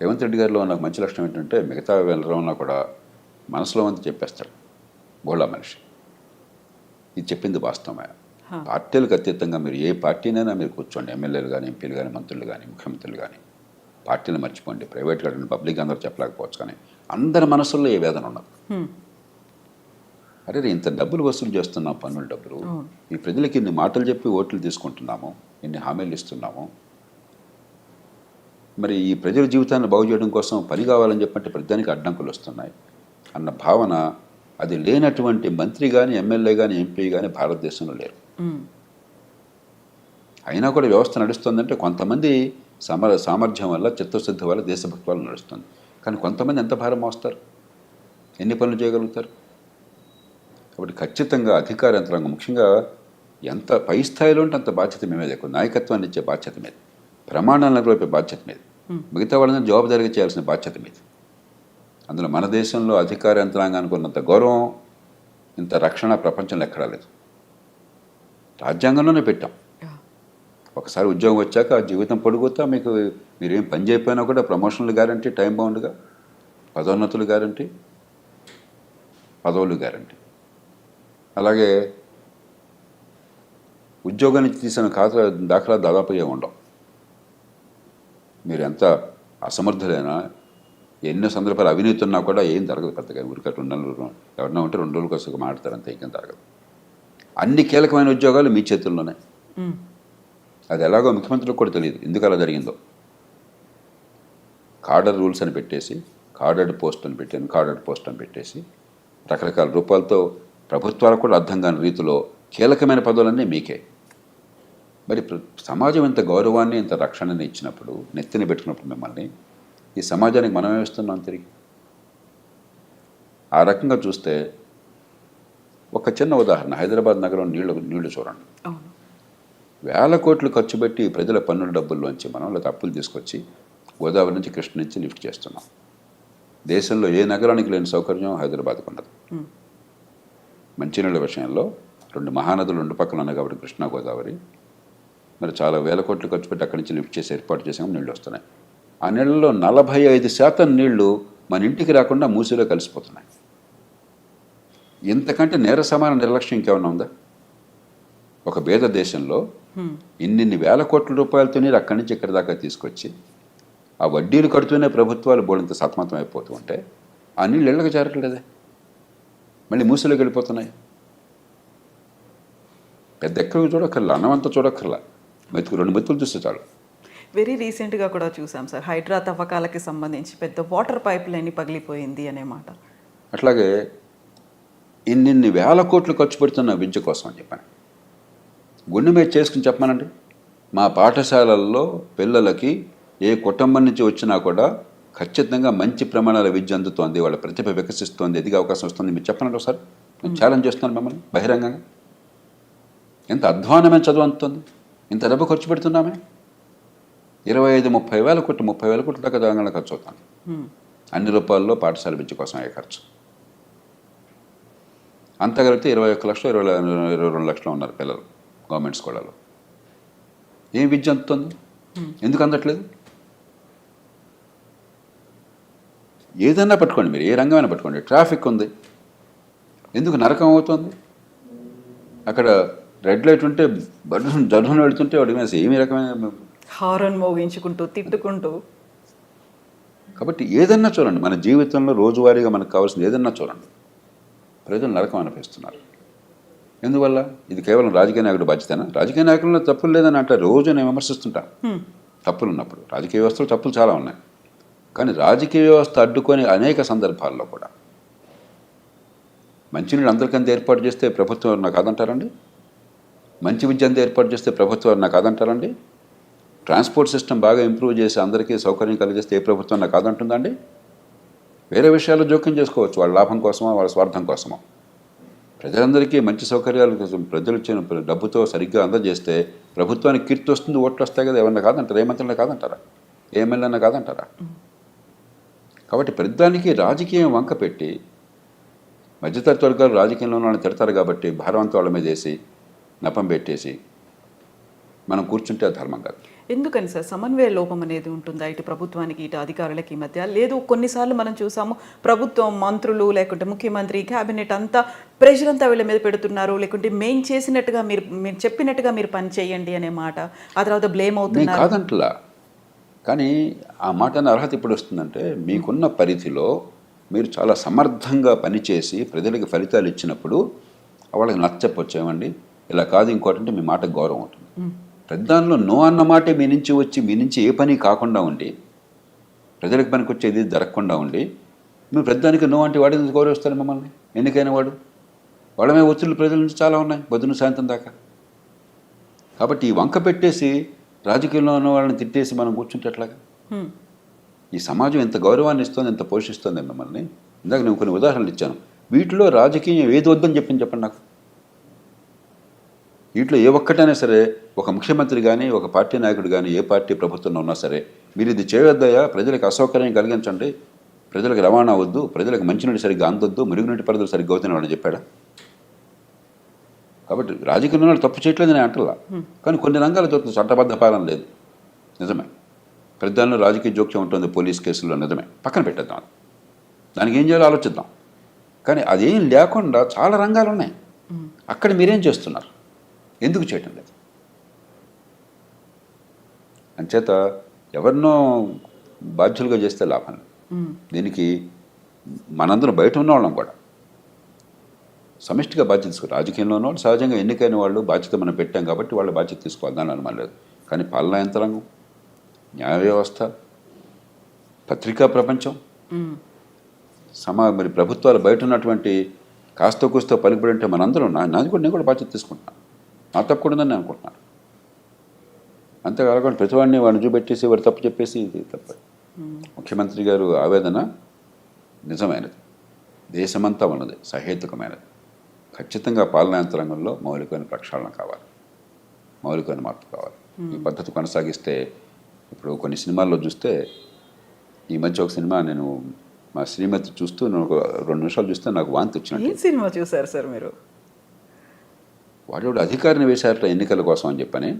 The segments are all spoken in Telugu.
రేవంత్ రెడ్డి గారిలో నాకు మంచి లక్షణం ఏంటంటే మిగతా వెళ్ళడంలో కూడా మనసులో అంతా చెప్పేస్తాడు. బోళా మనిషి. ఇది చెప్పింది వాస్తవమే. పార్టీలకు అతీతంగా మీరు ఏ పార్టీనైనా మీరు కూర్చోండి, ఎమ్మెల్యేలు కానీ, ఎంపీలు కానీ, మంత్రులు కానీ, ముఖ్యమంత్రులు కానీ, పార్టీలు మర్చిపోండి. ప్రైవేట్ కానీ పబ్లిక్ అందరూ చెప్పలేకపోవచ్చు, కానీ అందరి మనసుల్లో ఏ వేదన ఉన్నది. అరే ఇంత డబ్బులు వసూలు చేస్తున్నాం, పన్నుల డబ్బులు, ఈ ప్రజలకి ఇన్ని మాటలు చెప్పి ఓట్లు తీసుకుంటున్నాము, ఇన్ని హామీలు ఇస్తున్నాము, మరి ఈ ప్రజల జీవితాన్ని బాగు చేయడం కోసం పని కావాలని చెప్పంటే ప్రతిదానికి అడ్డంకులు వస్తున్నాయి అన్న భావన అది లేనటువంటి మంత్రి కానీ, ఎమ్మెల్యే కానీ, ఎంపీ కానీ భారతదేశంలో లేరు. అయినా కూడా వ్యవస్థ నడుస్తుందంటే కొంతమంది సామర్థ్యం వల్ల, చిత్తశుద్ధి వల్ల, దేశభక్తి వల్ల నడుస్తుంది. కానీ కొంతమంది ఎంత భారం మోస్తారు, ఎన్ని పనులు చేయగలుగుతారు? కాబట్టి ఖచ్చితంగా అధికార యంత్రాంగం ముఖ్యంగా ఎంత పై స్థాయిలో ఉంటే అంత బాధ్యత మీ మీద ఎక్కువ. నాయకత్వాన్ని ఇచ్చే బాధ్యత మీద, ప్రమాణాలను నెలకొల్పే బాధ్యత మీద, మిగతా వాళ్ళని జవాబుదారీగా చేయాల్సిన బాధ్యత మీద. అందులో మన దేశంలో అధికార యంత్రాంగానికి ఉన్నంత గౌరవం, ఇంత రక్షణ ప్రపంచంలో ఎక్కడా లేదు. రాజ్యాంగంలోనే పెట్టాం. ఒకసారి ఉద్యోగం వచ్చాక జీవితం పొడుగుతా మీకు మీరేం పని చేయకపోయినా కూడా ప్రమోషన్లు గ్యారంటీ, టైం బౌండ్గా పదోన్నతులు గ్యారంటీ, పదవులు గ్యారంటీ. అలాగే ఉద్యోగానికి తీసిన దాఖలా దాదాపుగా ఉండవు. మీరు ఎంత అసమర్థులైనా, ఎన్నో సందర్భాలు అవినీతి ఉన్నా కూడా ఏం జరగదు పెద్దగా. ఊరికే 2 నెలలు ఎవరన్నా ఉంటే 2 రోజుల కోసం మాట్లాడతారు అంతే, ఇంకేం జరగదు. అన్ని కీలకమైన ఉద్యోగాలు మీ చేతుల్లోనే. అది ఎలాగో ముఖ్యమంత్రులకు కూడా తెలియదు ఎందుకు అలా జరిగిందో. కార్డర్ రూల్స్ అని పెట్టేసి, కార్డర్డ్ పోస్ట్ అని పెట్టేసి రకరకాల రూపాలతో ప్రభుత్వాలకు కూడా అర్థం కాని రీతిలో కీలకమైన పదవులన్నీ మీకే. మరి సమాజం ఇంత గౌరవాన్ని, ఇంత రక్షణని ఇచ్చినప్పుడు, నెత్తిని పెట్టుకున్నప్పుడు మిమ్మల్ని, ఈ సమాజానికి మనమే ఇస్తున్నాం తిరిగి. ఆ రకంగా చూస్తే ఒక చిన్న ఉదాహరణ, హైదరాబాద్ నగరం నీళ్లు చూడండి. వేల కోట్లు ఖర్చు పెట్టి ప్రజల పన్నుల డబ్బుల్లోంచి మనం లేదా అప్పులు తీసుకొచ్చి గోదావరి నుంచి, కృష్ణ నుంచి లిఫ్ట్ చేస్తున్నాం. దేశంలో ఏ నగరానికి లేని సౌకర్యం హైదరాబాద్కు ఉన్నది. మంచినీళ్ళ విషయంలో 2 మహానదులు 2 పక్కన ఉన్నాయి కాబట్టి కృష్ణా, గోదావరి, మరి చాలా వేల కోట్లు ఖర్చు పెట్టి అక్కడి నుంచి లిఫ్ట్ చేసి ఏర్పాటు చేసాము, నీళ్ళు వస్తున్నాయి. ఆ నీళ్ళలో 45% నీళ్లు మన ఇంటికి రాకుండా మూసిలో కలిసిపోతున్నాయి. ఇంతకంటే నేర సమాన నిర్లక్ష్యం ఇంకేమన్నా ఉందా? ఒక పేద దేశంలో ఇన్ని వేల కోట్ల రూపాయలతో నీరు అక్కడి నుంచి ఇక్కడి దాకా తీసుకొచ్చి ఆ వడ్డీలు కడుతూనే ప్రభుత్వాలు బోడంత సతమతం అయిపోతూ ఉంటే ఆ నీళ్ళు ఇళ్ళకి చేరట్లేదే, మళ్ళీ మూసిలోకి వెళ్ళిపోతున్నాయి. పెద్ద ఎక్కడికి చూడక్కర్లా, అన్నమంతా చూడక్కర్లా, 2 మెతుకులు చూస్తే చాలు. వెరీ రీసెంట్గా కూడా చూసాం సార్, హైడ్రా తవ్వకాలకి సంబంధించి పెద్ద వాటర్ పైప్ లైన్ పగిలిపోయింది అనే మాట. అట్లాగే ఇన్ని వేల కోట్లు ఖర్చు పెడుతున్న విద్య కోసం అని చెప్పాను. గుండె మీద చేసుకుని చెప్పమానండి, మా పాఠశాలల్లో పిల్లలకి ఏ కుటుంబం నుంచి వచ్చినా కూడా ఖచ్చితంగా మంచి ప్రమాణాల విద్య అందుతోంది, వాళ్ళ ప్రతిభ వికసిస్తోంది, ఎదిగే అవకాశం వస్తుంది. మీరు చెప్పనండి ఒకసారి. నేను ఛాలెంజ్ చేస్తున్నాను మిమ్మల్ని బహిరంగంగా. ఎంత అధ్వానమైన చదువు అందుతుంది, ఇంత డబ్బు ఖర్చు పెడుతున్నామే. 25-30 వేల కోట్లు దాకా తెలంగాణ ఖర్చు అవుతుంది అన్ని రూపాయల్లో పాఠశాల విద్య కోసం అయ్యే ఖర్చు. అంతా కలిపితే 21 లక్షలు 22 లక్షలు ఉన్నారు పిల్లలు గవర్నమెంట్ స్కూళ్ళలో. ఏం విద్య అందుతుంది? ఎందుకు అందట్లేదు? ఏదన్నా పట్టుకోండి, మీరు ఏ రంగమైనా పట్టుకోండి. ట్రాఫిక్ ఉంది, ఎందుకు నరకం అవుతుంది? అక్కడ రెడ్ లైట్ ఉంటే జర్మన్ వెళుతుంటే వాడి మీద ఏమి రకమైన హారన్ మోగించుకుంటూ తిట్టుకుంటూ. కాబట్టి ఏదన్నా చూడండి, మన జీవితంలో రోజువారీగా మనకు కావాల్సింది ఏదన్నా చూడండి, ప్రజలు నరకం అనిపిస్తున్నారు. ఎందువల్ల? ఇది కేవలం రాజకీయ నాయకుడు బాధ్యతనా? రాజకీయ నాయకుల్లో తప్పులు లేదని అంటే రోజు నేను విమర్శిస్తుంటాను. తప్పులు ఉన్నప్పుడు రాజకీయ వ్యవస్థలో తప్పులు చాలా ఉన్నాయి, కానీ రాజకీయ వ్యవస్థ అడ్డుకొని అనేక సందర్భాల్లో కూడా మంచినీళ్ళు అందరికంతా ఏర్పాటు చేస్తే ప్రభుత్వం నాకు కాదంటారండి? మంచి విద్య అంతా ఏర్పాటు చేస్తే ప్రభుత్వం నాకు కాదంటారండి? ట్రాన్స్పోర్ట్ సిస్టమ్ బాగా ఇంప్రూవ్ చేసి అందరికీ సౌకర్యం కలిగిస్తే ఏ ప్రభుత్వం నాకు కాదంటుందండి? వేరే విషయాల్లో జోక్యం చేసుకోవచ్చు, వాళ్ళ లాభం కోసమో వాళ్ళ స్వార్థం కోసమో. ప్రజలందరికీ మంచి సౌకర్యాల కోసం ప్రజలు ఇచ్చిన డబ్బుతో సరిగ్గా అందజేస్తే ప్రభుత్వానికి కీర్తి వస్తుంది, ఓట్లు వస్తాయి కదా. ఎవరన్నా కాదంటారా? ఏ మంత్రులన్నా కాదంటారా? ఏ ఎమ్మెల్యేనా కాదంటారా? కాబట్టి ప్రతిదానికి రాజకీయం వంక పెట్టి మధ్యతరగతి వర్గాలు రాజకీయంలో వాళ్ళని తిడతారు కాబట్టి భారవంతం వాళ్ళ మీద వేసి నపం పెట్టేసి మనం కూర్చుంటే అది ధర్మం కాదు. ఎందుకని సార్ సమన్వయ లోపం అనేది ఉంటుందా ఇటు ప్రభుత్వానికి ఇటు అధికారులకి మధ్య? లేదు కొన్నిసార్లు మనం చూసాము ప్రభుత్వం మంత్రులు లేకుంటే ముఖ్యమంత్రి క్యాబినెట్ అంతా ప్రెషర్ అంతా వీళ్ళ మీద పెడుతున్నారు, లేకుంటే మేము చేసినట్టుగా మీరు చెప్పినట్టుగా మీరు పని చేయండి అనే మాట, ఆ తర్వాత బ్లేమ్ నేను అవుతున్నారు. కాదంటలా, కానీ ఆ మాట అనే అర్హత ఇప్పుడు వస్తుందంటే మీకున్న పరిధిలో మీరు చాలా సమర్థంగా పనిచేసి ప్రజలకు ఫలితాలు ఇచ్చినప్పుడు వాళ్ళకి నచ్చకపోవచ్చు, ఏమండి ఇలా కాదు ఇంకోటి అంటే మీ మాటకు గౌరవం ఉంటుంది. ప్రధానంలో నో అన్న మాటే మీ నుంచి వచ్చి మీ నుంచి ఏ పని కాకుండా ఉండి ప్రజలకు పనికి వచ్చేది జరగకుండా ఉండి మీరు ప్రధానికి నో అంటే వాడి ఎందుకు గౌరవిస్తారు మిమ్మల్ని? ఎన్నికైన వాళ్ళమే ఒత్తిళ్ళు ప్రజల నుంచి చాలా ఉన్నాయి పొద్దున్న సాయంత్రం దాకా. కాబట్టి ఈ వంక పెట్టేసి రాజకీయంలో ఉన్న వాళ్ళని తిట్టేసి మనం కూర్చుంటే ఎట్లాగా? ఈ సమాజం ఎంత గౌరవాన్ని ఇస్తుంది, ఎంత పోషిస్తుంది మిమ్మల్ని. ఇందాక నేను కొన్ని ఉదాహరణలు ఇచ్చాను. వీటిలో రాజకీయం ఏది వద్దని చెప్పండి నాకు. వీటిలో ఏ ఒక్కటైనా సరే ఒక ముఖ్యమంత్రి కానీ ఒక పార్టీ నాయకుడు కానీ ఏ పార్టీ ప్రభుత్వంలో ఉన్నా సరే మీరు ఇది చేయొద్దయా, ప్రజలకు అసౌకర్యం కలిగించండి, ప్రజలకు రవాణా వద్దు, ప్రజలకు మంచినీటి సరిగ్గా అందొద్దు, మురుగునీటి పరిధులు సరిగ్గా అవుతున్న వాళ్ళని చెప్పాడా? కాబట్టి రాజకీయ వాళ్ళు తప్పు చేయట్లేదు నేను అంటలా, కానీ కొన్ని రంగాల జరుగుతుంది చట్టబద్ధ పాలన లేదు, నిజమే. ప్రధానంలో రాజకీయ జోక్యం ఉంటుంది పోలీస్ కేసుల్లో, నిజమే. పక్కన పెట్టేద్దాం, దానికి ఏం చేయాలో ఆలోచిద్దాం. కానీ అదేం లేకుండా చాలా రంగాలు ఉన్నాయి. అక్కడ మీరేం చేస్తున్నారు, ఎందుకు చేయటం లేదు? అంచేత ఎవరినో బాధ్యులుగా చేస్తే లాభం లేదు. దీనికి మనందరం బయట ఉన్న వాళ్ళం కూడా సమిష్టిగా బాధ్యత తీసుకోవాలి. రాజకీయంలో ఉన్న వాళ్ళు సహజంగా ఎన్నికైన వాళ్ళు బాధ్యత మనం పెట్టాం కాబట్టి వాళ్ళ బాధ్యత తీసుకోవాలి, దాని అనుమానం లేదు. కానీ పాలనా యంత్రాంగం, న్యాయ వ్యవస్థ, పత్రికా ప్రపంచం, మరి ప్రభుత్వాలు బయట ఉన్నటువంటి కాస్త కూస్తో పలుకుబడి ఉంటే మనందరం నేను కూడా బాధ్యత తీసుకుంటున్నాను. నా తప్పు కూడా ఉందని నేను అనుకుంటున్నాను. అంతేకాకుండా ప్రతివాడిని వాడిని చూపెట్టేసి వాడు తప్పు చెప్పేసి ఇది తప్ప. ముఖ్యమంత్రి గారు ఆవేదన నిజమైనది, దేశమంతా ఉన్నది, సహేతుకమైనది. ఖచ్చితంగా పాలనా యంత్రాంగంలో మౌలికమైన ప్రక్షాళన కావాలి, మౌలికమైన మార్పు కావాలి. ఈ పద్ధతి కొనసాగిస్తే ఇప్పుడు కొన్ని సినిమాల్లో చూస్తే, ఈ మధ్య ఒక సినిమా నేను మా శ్రీమతి చూస్తూ నేను ఒక 2 నిమిషాలు చూస్తే నాకు వాంతి వచ్చినట్టు. సినిమా చూసారు సార్ మీరు? వాడు అధికారిని వేశారట ఎన్నికల కోసం అని చెప్పని,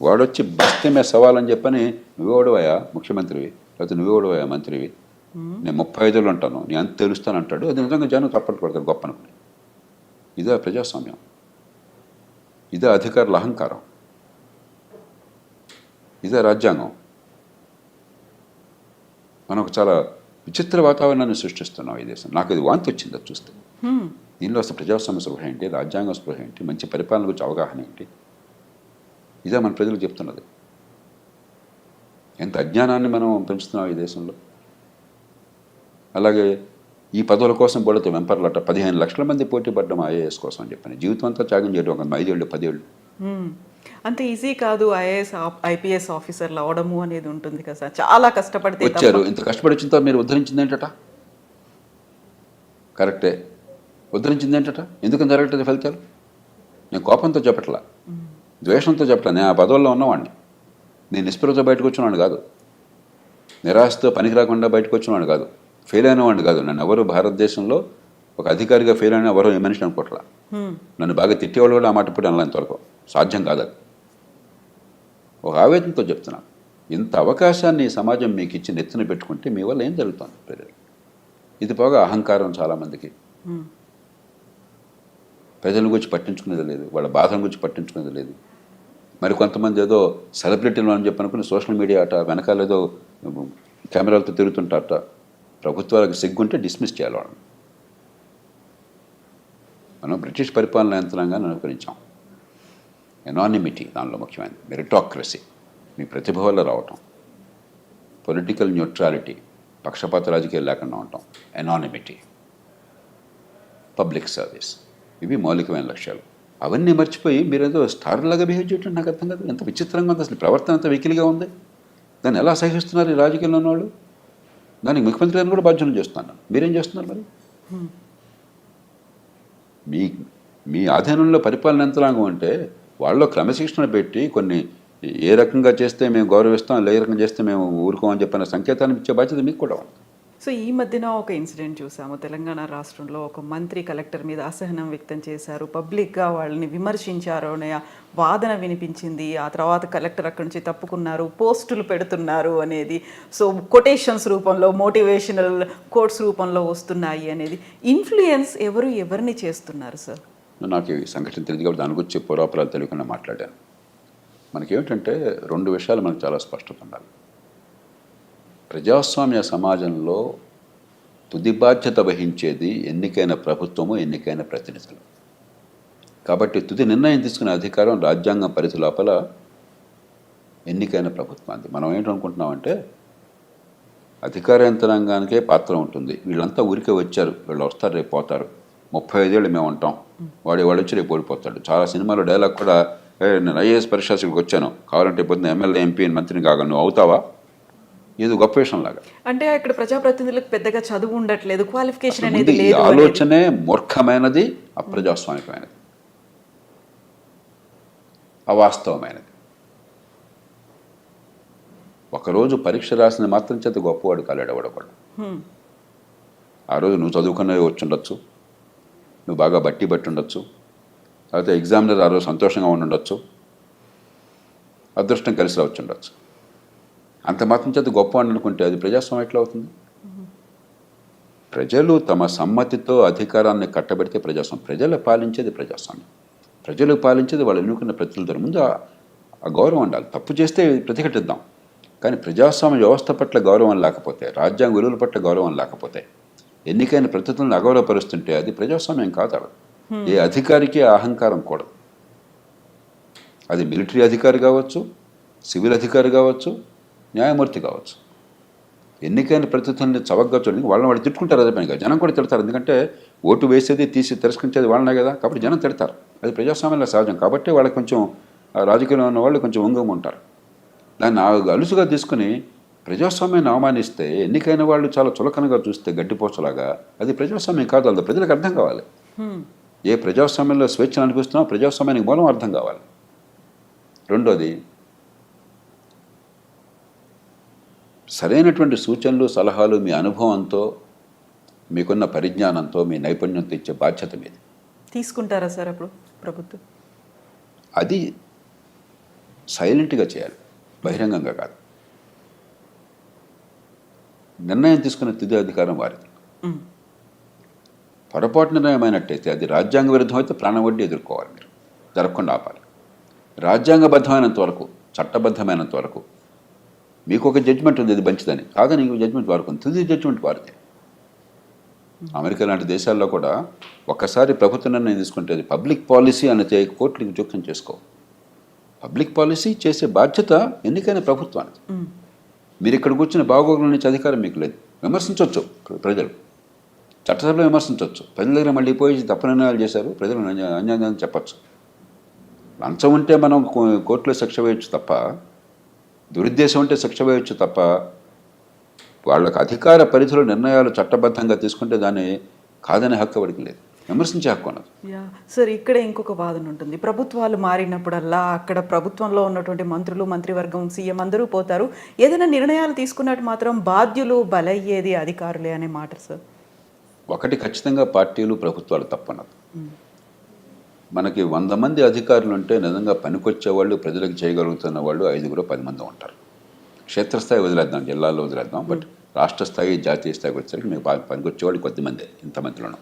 వాడొచ్చి బస్తమే సవాలని చెప్పని, నువ్వేవాడువయా ముఖ్యమంత్రివి, లేకపోతే నువ్వేవాడువయా మంత్రివి, నేను 35 ఏళ్ళు ఉంటాను, నేను అంత తెలుస్తాను అంటాడు. అది నిజంగా జనం తప్పట్లు పడతారు గొప్ప అనుకుని. ఇదే ప్రజాస్వామ్యం, ఇదే అధికారుల అహంకారం, ఇదే రాజ్యాంగం. మనం ఒక చాలా విచిత్ర వాతావరణాన్ని సృష్టిస్తున్నాం ఈ దేశం. నాకు ఇది వాంతి వచ్చింది అది చూస్తే. దీనిలో అసలు ప్రజాస్వామ్య స్పృహ ఏంటి, రాజ్యాంగ స్పృహ ఏంటి, మంచి పరిపాలన గురించి అవగాహన ఏంటి, ఇదే మన ప్రజలకు చెప్తున్నది. ఎంత అజ్ఞానాన్ని మనం పెంచుతున్నాం ఈ దేశంలో. అలాగే ఈ పదవుల కోసం పడితే వెంపర్లట 15 లక్షల మంది పోటీ పడ్డం ఐఏఎస్ కోసం అని చెప్పని, జీవితం అంతా త్యాగం చేయడం, ఒక 5 ఏళ్ళు 10 ఏళ్ళు. అంత ఈజీ కాదు ఐఏఎస్ ఐపీఎస్ ఆఫీసర్లు అవడము అనేది ఉంటుంది కదా సార్, చాలా కష్టపడితే వచ్చారు. ఇంత కష్టపడి వచ్చిన తర్వాత మీరు ఉద్ధరించింది ఏంటట? కరెక్టే, ఉద్ధరించింది ఏంటట? ఎందుకని జరగట్లేదు ఫలితాలు? నేను కోపంతో చెప్పట్లా, ద్వేషంతో చెప్పట్లా. నేను ఆ పదవుల్లో ఉన్నవాడిని, నేను నిస్పృహతో బయటకు వచ్చినవాడిని కాదు, నిరాశతో పనికి రాకుండా బయటకు వచ్చినవాడిని కాదు, ఫెయిల్ అయిన వాడిని కాదు. నన్ను ఎవరు భారతదేశంలో ఒక అధికారిగా ఫెయిల్ అయిన ఎవరో ఏ మనిషిని అనుకోవట్లా. నన్ను బాగా తిట్టేవాళ్ళు కూడా ఆ మాట ఇప్పుడు అనలా, ఇంతవరకు సాధ్యం కాదు. అది ఒక ఆవేదనతో చెప్తున్నాను. ఇంత అవకాశాన్ని సమాజం మీకు ఇచ్చి నెత్తిన పెట్టుకుంటే మీ వల్ల ఏం జరుగుతుంది ప్రజలు? ఇది పోగా అహంకారం చాలామందికి. ప్రజల గురించి పట్టించుకునేది లేదు, వాళ్ళ బాధల గురించి పట్టించుకునేది లేదు. మరి కొంతమంది ఏదో సెలబ్రిటీలు అని చెప్పి అనుకుని సోషల్ మీడియా అట వెనకాల ఏదో కెమెరాలతో తిరుగుతుంటారట. ప్రభుత్వాలకు సిగ్గుంటే డిస్మిస్ చేయాలి వాళ్ళని. మనం బ్రిటిష్ పరిపాలన యంత్రాంగాన్ని అనుకరించాం. ఎనానిమిటీ దానిలో ముఖ్యమైనది, మెరిటాక్రసీ, మీ ప్రతిభ వల్ల రావటం, పొలిటికల్ న్యూట్రాలిటీ, పక్షపాత రాజకీయాలు లేకుండా ఉండటం, ఎనానిమిటీ, పబ్లిక్ సర్వీస్, ఇవి మౌలికమైన లక్ష్యాలు. అవన్నీ మర్చిపోయి మీరేదో స్టార్లాగా బిహేవ్ చేయటం నాకు అర్థం కాదు. ఎంత విచిత్రంగా ఉంది అసలు, ప్రవర్తన ఎంత వెకిలిగా ఉంది. దాన్ని ఎలా సహిస్తున్నారు ఈ రాజకీయంలో ఉన్నవాళ్ళు? దానికి ముఖ్యమంత్రి గారిని కూడా బాధ్యతలు చేస్తున్నాను. మీరేం చేస్తున్నారు మరి? మీ ఆధీనంలో పరిపాలన యంత్రాంగం అంటే వాళ్ళలో క్రమశిక్షణ పెట్టి కొన్ని ఏ రకంగా చేస్తే మేము గౌరవిస్తాం, ఏ రకంగా చేస్తే మేము ఊరుకోమని చెప్పిన సంకేతాన్ని ఇచ్చే బాధ్యత మీకు కూడా ఉంది. సో ఈ మధ్యన ఒక ఇన్సిడెంట్ చూసాము. తెలంగాణ రాష్ట్రంలో ఒక మంత్రి కలెక్టర్ మీద అసహనం వ్యక్తం చేశారు, పబ్లిక్గా వాళ్ళని విమర్శించారు అనే వాదన వినిపించింది. ఆ తర్వాత కలెక్టర్ అక్కడి నుంచి తప్పుకున్నారు, పోస్టులు పెడుతున్నారు అనేది, సో కొటేషన్స్ రూపంలో, మోటివేషనల్ కోట్స్ రూపంలో వస్తున్నాయి అనేది. ఇన్ఫ్లుయెన్స్ ఎవరిని చేస్తున్నారు సార్? నాకు ఈ సంఘటన తెలియదు కాబట్టి దాని గురించి పూర్వాపరాలు తెలియకుండా మాట్లాడాను. మనకేమిటంటే 2 విషయాలు మనకు చాలా స్పష్టత ఉండాలి. ప్రజాస్వామ్య సమాజంలో తుది బాధ్యత వహించేది ఎన్నికైన ప్రభుత్వము, ఎన్నికైన ప్రతినిధులు. కాబట్టి తుది నిర్ణయం తీసుకునే అధికారం రాజ్యాంగం పరిధి లోపల ఎన్నికైన ప్రభుత్వానికి. మనం ఏంటనుకుంటున్నామంటే అధికార యంత్రాంగానికే పాత్ర ఉంటుంది, వీళ్ళంతా ఊరికే వచ్చారు, వీళ్ళు వస్తారు రేపు పోతారు, 35 ఏళ్ళు మేము ఉంటాం, వాడు వచ్చి రేపు ఓడిపోతాడు. చాలా సినిమాలో డైలాగ్ కూడా, నేను ఐఏఎస్ పరీక్షకి వచ్చాను, కావాలంటే పొద్దున్న ఎమ్మెల్యే ఎంపీ మంత్రిని కాగా నువ్వు అవుతావా, ఇది గొప్ప విషయం లాగా. అంటే ఇక్కడ ప్రజాప్రతినిధులకు పెద్దగా చదువు ఉండట్లేదు, క్వాలిఫికేషన్ ముందు అనేది ఈ లేదు. ఆలోచనే మూర్ఖమైనది, అప్రజాస్వామికమైనది, అవాస్తవమైనది. ఒకరోజు పరీక్ష రాసిన మాత్రం చేత గొప్పవాడు కాలేడు ఎవడొకడు. ఆ రోజు నువ్వు చదువుకున్నవి వచ్చి ఉండొచ్చు, నువ్వు బాగా బట్టి ఉండొచ్చు, లేకపోతే ఎగ్జామినర్ ఆ రోజు సంతోషంగా ఉండొచ్చు, అదృష్టం కలిసి రావచ్చు ఉండొచ్చు. అంత మాత్రం చేత గొప్పవాడిని అనుకుంటే అది ప్రజాస్వామ్యం ఎట్లా అవుతుంది? ప్రజలు తమ సమ్మతితో అధికారాన్ని కట్టబెడితే ప్రజాస్వామ్యం. ప్రజలు పాలించేది ప్రజాస్వామ్యం. ప్రజలు పాలించేది వాళ్ళు ఎన్నుకున్న ప్రతినిధుల ముందు ఆ గౌరవం ఉండాలి. తప్పు చేస్తే ప్రతిఘటిద్దాం, కానీ ప్రజాస్వామ్య వ్యవస్థ పట్ల గౌరవం లేకపోతే, రాజ్యాంగ విలువల పట్ల గౌరవం లేకపోతే, ఎన్నికైన ప్రతినిధులను అగౌరవపరుస్తుంటే అది ప్రజాస్వామ్యం కాదు. ఏ అధికారికి అహంకారం కూడదు. అది మిలిటరీ అధికారి కావచ్చు, సివిల్ అధికారి కావచ్చు, న్యాయమూర్తి కావచ్చు. ఎన్నికైన ప్రతినిధుల్ని చవకగా చూడండి, వాళ్ళు తిట్టుకుంటారు. అదే పనిగా జనం కూడా తిడతారు. ఎందుకంటే ఓటు వేసేది తీసి తిరస్కరించేది వాళ్ళనే కదా, కాబట్టి జనం తిడతారు. అది ప్రజాస్వామ్యంలో సహజం. కాబట్టి వాళ్ళకి కొంచెం రాజకీయంలో ఉన్న వాళ్ళు కొంచెం వంగం ఉంటారు. దాన్ని అలుసుగా తీసుకుని ప్రజాస్వామ్యాన్ని అవమానిస్తే, ఎన్నికైన వాళ్ళు చాలా చులకనగా చూస్తే గడ్డిపోచలాగా, అది ప్రజాస్వామ్యం కాదు. అది ప్రజలకు అర్థం కావాలి. ఏ ప్రజాస్వామ్యంలో స్వేచ్ఛను అనిపిస్తున్నా ప్రజాస్వామ్యానికి మూలం అర్థం కావాలి. రెండోది, సరైనటువంటి సూచనలు, సలహాలు మీ అనుభవంతో, మీకున్న పరిజ్ఞానంతో, మీ నైపుణ్యంతో ఇచ్చే బాధ్యత మీది. తీసుకుంటారా సార్ అప్పుడు ప్రభుత్వం? అది సైలెంట్గా చేయాలి, బహిరంగంగా కాదు. నిర్ణయం తీసుకునే తుది అధికారం వారిది. పొరపాటు నిర్ణయం అయినట్టయితే, అది రాజ్యాంగ విరుద్ధం అయితే ప్రాణం వడ్డీ ఎదుర్కోవాలి. మీరు జరగకుండా ఆపాలి. రాజ్యాంగబద్ధమైనంత వరకు, చట్టబద్ధమైనంత వరకు మీకు ఒక జడ్జిమెంట్ ఉంది, ఇది మంచిదని. కాదని ఇంకో జడ్జిమెంట్ వారుకుంది, తుది జడ్జిమెంట్ వారిదే. అమెరికా లాంటి దేశాల్లో కూడా ఒక్కసారి ప్రభుత్వ నిర్ణయం తీసుకుంటే అది పబ్లిక్ పాలసీ అనేది కోర్టులకు జోక్యం చేసుకో. పబ్లిక్ పాలసీ చేసే బాధ్యత ఎన్నికైన ప్రభుత్వానికి. మీరు ఇక్కడ కూర్చుని బాగోగుల నుంచి అధికారం మీకు లేదు. విమర్శించవచ్చు ప్రజలు, చట్టసభలో విమర్శించవచ్చు. ప్రజల దగ్గర మళ్ళీ పోయి తప్పు నిర్ణయాలు చేశారు, ప్రజలు అన్యాయం చెప్పచ్చు. లంచం ఉంటే మనం కోర్టులో శిక్ష వేయచ్చు తప్ప, దురుద్దేశం ఉంటే శిక్ష వేయచ్చు తప్ప, వాళ్ళకి అధికార పరిధిలో నిర్ణయాలు చట్టబద్ధంగా తీసుకుంటే దాన్ని కాదనే హక్కు ఎవరికి లేదు, విమర్శించే హక్కు ఉన్నది. సార్, ఇక్కడ ఇంకొక వాదన ఉంటుంది. ప్రభుత్వాలు మారినప్పుడల్లా అక్కడ ప్రభుత్వంలో ఉన్నటువంటి మంత్రులు, మంత్రివర్గం, సీఎం అందరూ పోతారు. ఏదైనా నిర్ణయాలు తీసుకున్నట్టు మాత్రం బాధ్యులు బలయ్యేది అధికారులే అనే మాట సార్. ఒకటి ఖచ్చితంగా పార్టీలు, ప్రభుత్వాలు తప్పన్నది. మనకి 100 మంది అధికారులు ఉంటే నిజంగా పనికొచ్చే వాళ్ళు, ప్రజలకు చేయగలుగుతున్న వాళ్ళు 5-10 మంది ఉంటారు. క్షేత్రస్థాయి వదిలేద్దాం, జిల్లాలో వదిలేద్దాం, బట్ రాష్ట్ర స్థాయి, జాతీయ స్థాయికి వచ్చేసరికి మీకు పనికొచ్చేవాళ్ళు కొద్దిమంది, ఇంతమందిలోనూ.